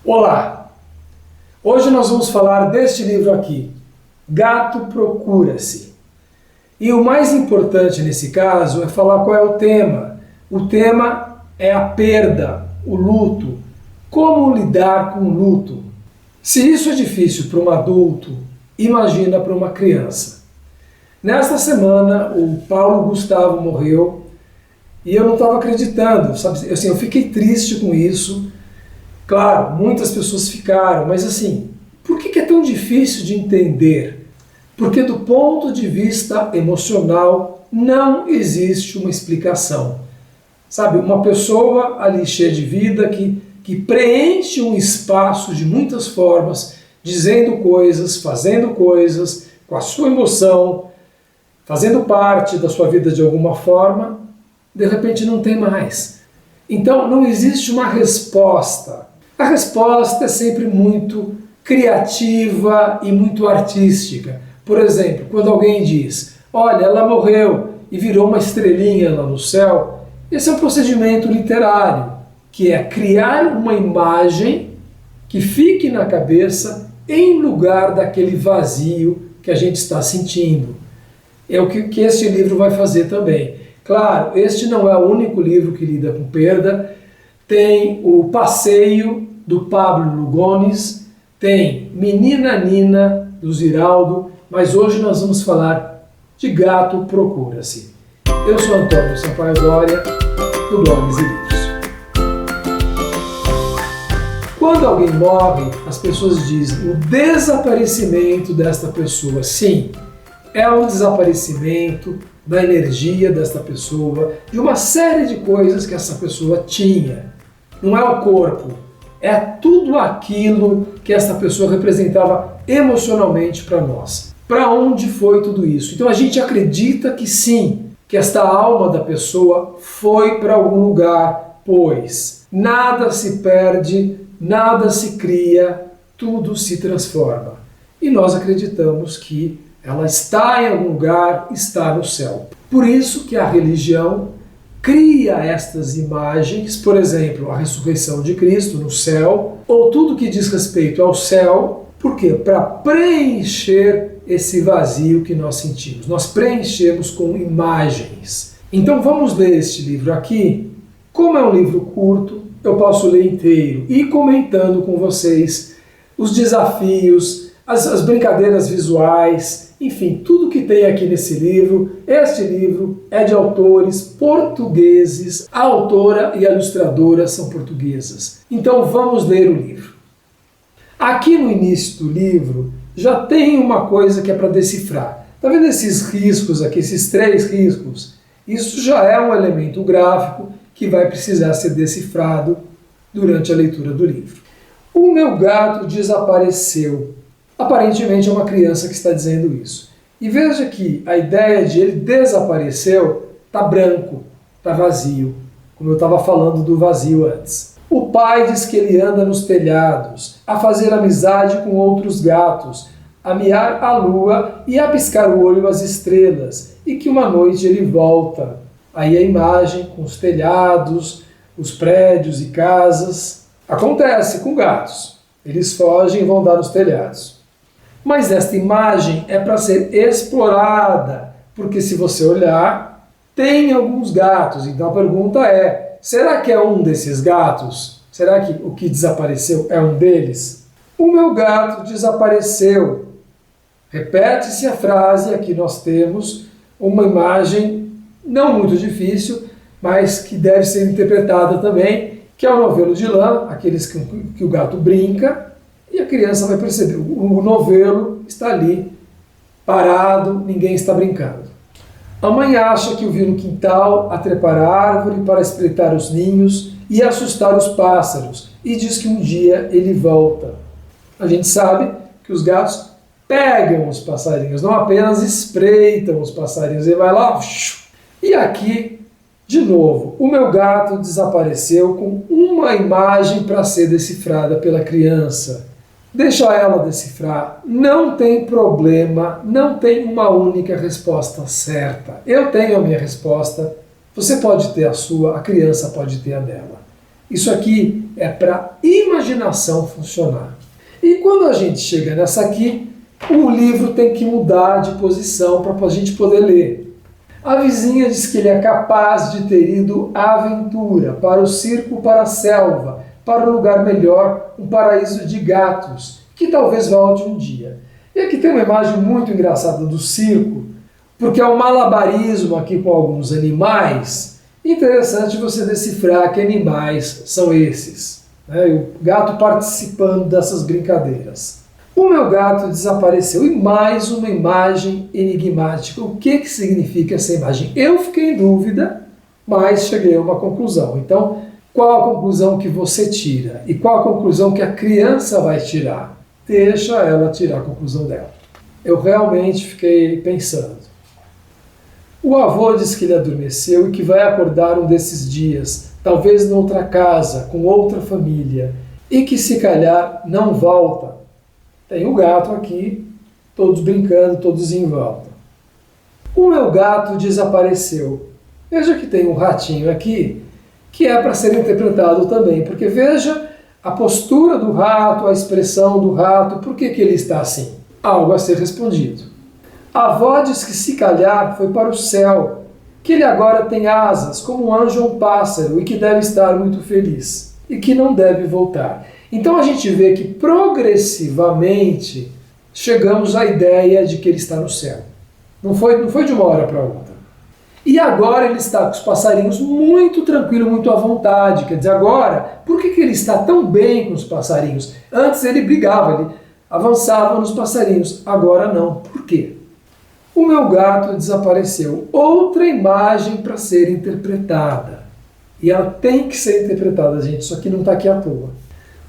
Olá! Hoje nós vamos falar deste livro aqui, Gato Procura-se. E o mais importante nesse caso é falar qual é o tema. O tema é a perda, o luto. Como lidar com o luto? Se isso é difícil para um adulto, imagina para uma criança. Nesta semana, o Paulo Gustavo morreu e eu não estava acreditando, sabe? Assim, eu fiquei triste com isso. Claro, muitas pessoas ficaram, mas assim, por que é tão difícil de entender? Porque do ponto de vista emocional não existe uma explicação. Sabe, uma pessoa ali cheia de vida que preenche um espaço de muitas formas, dizendo coisas, fazendo coisas, com a sua emoção, fazendo parte da sua vida de alguma forma, de repente não tem mais. Então não existe uma resposta. A resposta é sempre muito criativa e muito artística. Por exemplo, quando alguém diz, olha, ela morreu e virou uma estrelinha lá no céu, esse é um procedimento literário, que é criar uma imagem que fique na cabeça em lugar daquele vazio que a gente está sentindo. É o que este livro vai fazer também. Claro, este não é o único livro que lida com perda. Tem o Passeio, do Pablo Lugones, tem Menina Nina, do Ziraldo, mas hoje nós vamos falar de Gato Procura-se. Eu sou Antônio Sampaio Doria, do Blogs e Livros. Quando alguém morre, as pessoas dizem o desaparecimento desta pessoa. Sim, é um desaparecimento da energia desta pessoa, de uma série de coisas que essa pessoa tinha. Não é o corpo, é tudo aquilo que essa pessoa representava emocionalmente para nós. Para onde foi tudo isso? Então a gente acredita que sim, que esta alma da pessoa foi para algum lugar, pois nada se perde, nada se cria, tudo se transforma. E nós acreditamos que ela está em algum lugar, está no céu. Por isso que a religião cria estas imagens, por exemplo, a ressurreição de Cristo no céu, ou tudo que diz respeito ao céu. Por quê? Para preencher esse vazio que nós sentimos. Nós preenchemos com imagens. Então vamos ler este livro aqui. Como é um livro curto, eu posso ler inteiro e ir comentando com vocês os desafios, as brincadeiras visuais, enfim, tudo que tem aqui nesse livro. Este livro é de autores portugueses, a autora e a ilustradora são portuguesas. Então vamos ler o livro. Aqui no início do livro já tem uma coisa que é para decifrar. Está vendo esses riscos aqui, esses 3 riscos? Isso já é um elemento gráfico que vai precisar ser decifrado durante a leitura do livro. O meu gato desapareceu. Aparentemente é uma criança que está dizendo isso. E veja que a ideia de ele desapareceu está branco, está vazio, como eu estava falando do vazio antes. O pai diz que ele anda nos telhados, a fazer amizade com outros gatos, a miar a lua e a piscar o olho às estrelas, e que uma noite ele volta. Aí a imagem com os telhados, os prédios e casas. Acontece com gatos. Eles fogem e vão dar nos telhados. Mas esta imagem é para ser explorada, porque se você olhar, tem alguns gatos. Então a pergunta é, será que é um desses gatos? Será que o que desapareceu é um deles? O meu gato desapareceu. Repete-se a frase, aqui nós temos uma imagem não muito difícil, mas que deve ser interpretada também, que é o novelo de lã, aqueles que o gato brinca, e a criança vai perceber, o novelo está ali, parado, ninguém está brincando. A mãe acha que o viu no quintal a trepar a árvore para espreitar os ninhos e assustar os pássaros, e diz que um dia ele volta. A gente sabe que os gatos pegam os passarinhos, não apenas espreitam os passarinhos, ele vai lá, e aqui, de novo, o meu gato desapareceu com uma imagem para ser decifrada pela criança. Deixa ela decifrar, não tem problema, não tem uma única resposta certa. Eu tenho a minha resposta, você pode ter a sua, a criança pode ter a dela. Isso aqui é para a imaginação funcionar. E quando a gente chega nessa aqui, o livro tem que mudar de posição para a gente poder ler. A vizinha diz que ele é capaz de ter ido à aventura, para o circo, para a selva, para um lugar melhor, um paraíso de gatos, que talvez volte um dia. E aqui tem uma imagem muito engraçada do circo, porque é um malabarismo aqui com alguns animais. Interessante você decifrar que animais são esses, né? E o gato participando dessas brincadeiras. O meu gato desapareceu e mais uma imagem enigmática. O que significa essa imagem? Eu fiquei em dúvida, mas cheguei a uma conclusão. Então, qual a conclusão que você tira? E qual a conclusão que a criança vai tirar? Deixa ela tirar a conclusão dela. Eu realmente fiquei pensando. O avô diz que ele adormeceu e que vai acordar um desses dias, talvez noutra casa, com outra família, e que se calhar não volta. Tem o gato aqui, todos brincando, todos em volta. O meu gato desapareceu. Veja que tem um ratinho aqui, que é para ser interpretado também, porque veja a postura do rato, a expressão do rato, por que ele está assim? Algo a ser respondido. A avó diz que se calhar foi para o céu, que ele agora tem asas, como um anjo ou um pássaro, e que deve estar muito feliz, e que não deve voltar. Então a gente vê que progressivamente chegamos à ideia de que ele está no céu. Não foi de uma hora para outra. E agora ele está com os passarinhos muito tranquilo, muito à vontade. Quer dizer, agora, por que ele está tão bem com os passarinhos? Antes ele brigava, ele avançava nos passarinhos. Agora não. Por quê? O meu gato desapareceu. Outra imagem para ser interpretada. E ela tem que ser interpretada, gente. Isso aqui não está aqui à toa.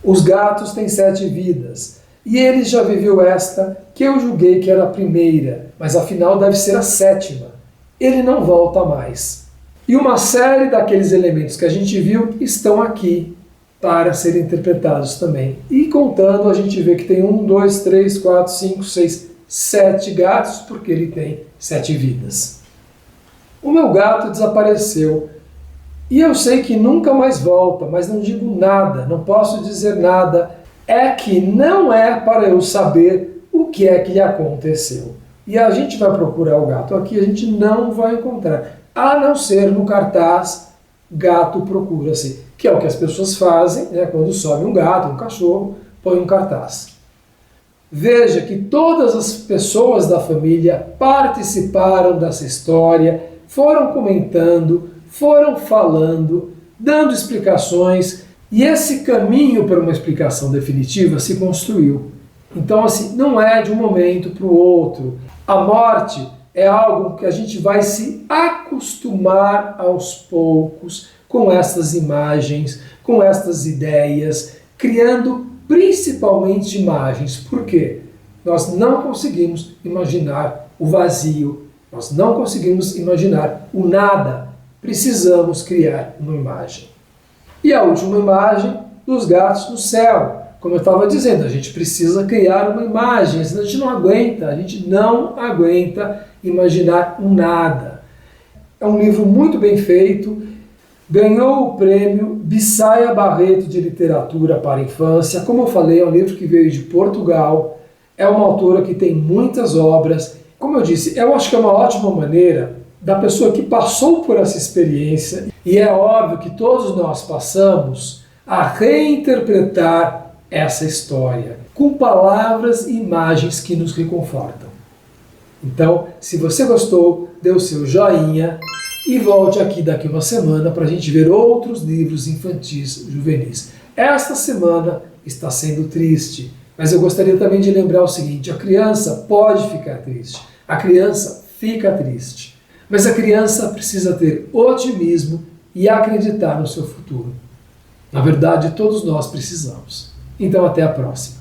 Os gatos têm 7 vidas. E ele já viveu esta, que eu julguei que era a primeira, mas afinal deve ser a 7ª. Ele não volta mais. E uma série daqueles elementos que a gente viu estão aqui para serem interpretados também. E contando, a gente vê que tem 1, 2, 3, 4, 5, 6, 7 gatos, porque ele tem 7 vidas. O meu gato desapareceu. E eu sei que nunca mais volta, mas não digo nada, não posso dizer nada. É que não é para eu saber o que é que lhe aconteceu. E a gente vai procurar o gato aqui, a gente não vai encontrar. A não ser no cartaz, gato procura-se. Que é o que as pessoas fazem, né, quando sobe um gato, um cachorro, põe um cartaz. Veja que todas as pessoas da família participaram dessa história, foram comentando, foram falando, dando explicações, e esse caminho para uma explicação definitiva se construiu. Então, assim, não é de um momento para o outro. A morte é algo que a gente vai se acostumar aos poucos com essas imagens, com essas ideias, criando principalmente imagens. Por quê? Nós não conseguimos imaginar o vazio, nós não conseguimos imaginar o nada. Precisamos criar uma imagem. E a última imagem dos gatos no céu. Como eu estava dizendo, a gente precisa criar uma imagem, senão a gente não aguenta imaginar um nada. É um livro muito bem feito, ganhou o prêmio Bissaia Barreto de Literatura para a Infância. Como eu falei, é um livro que veio de Portugal, é uma autora que tem muitas obras. Como eu disse, eu acho que é uma ótima maneira da pessoa que passou por essa experiência, e é óbvio que todos nós passamos, a reinterpretar essa história com palavras e imagens que nos reconfortam. Então, se você gostou, dê o seu joinha e volte aqui daqui uma semana para a gente ver outros livros infantis juvenis. Esta semana está sendo triste, mas eu gostaria também de lembrar o seguinte: a criança pode ficar triste, a criança fica triste, mas a criança precisa ter otimismo e acreditar no seu futuro. Na verdade, todos nós precisamos. Então, até a próxima.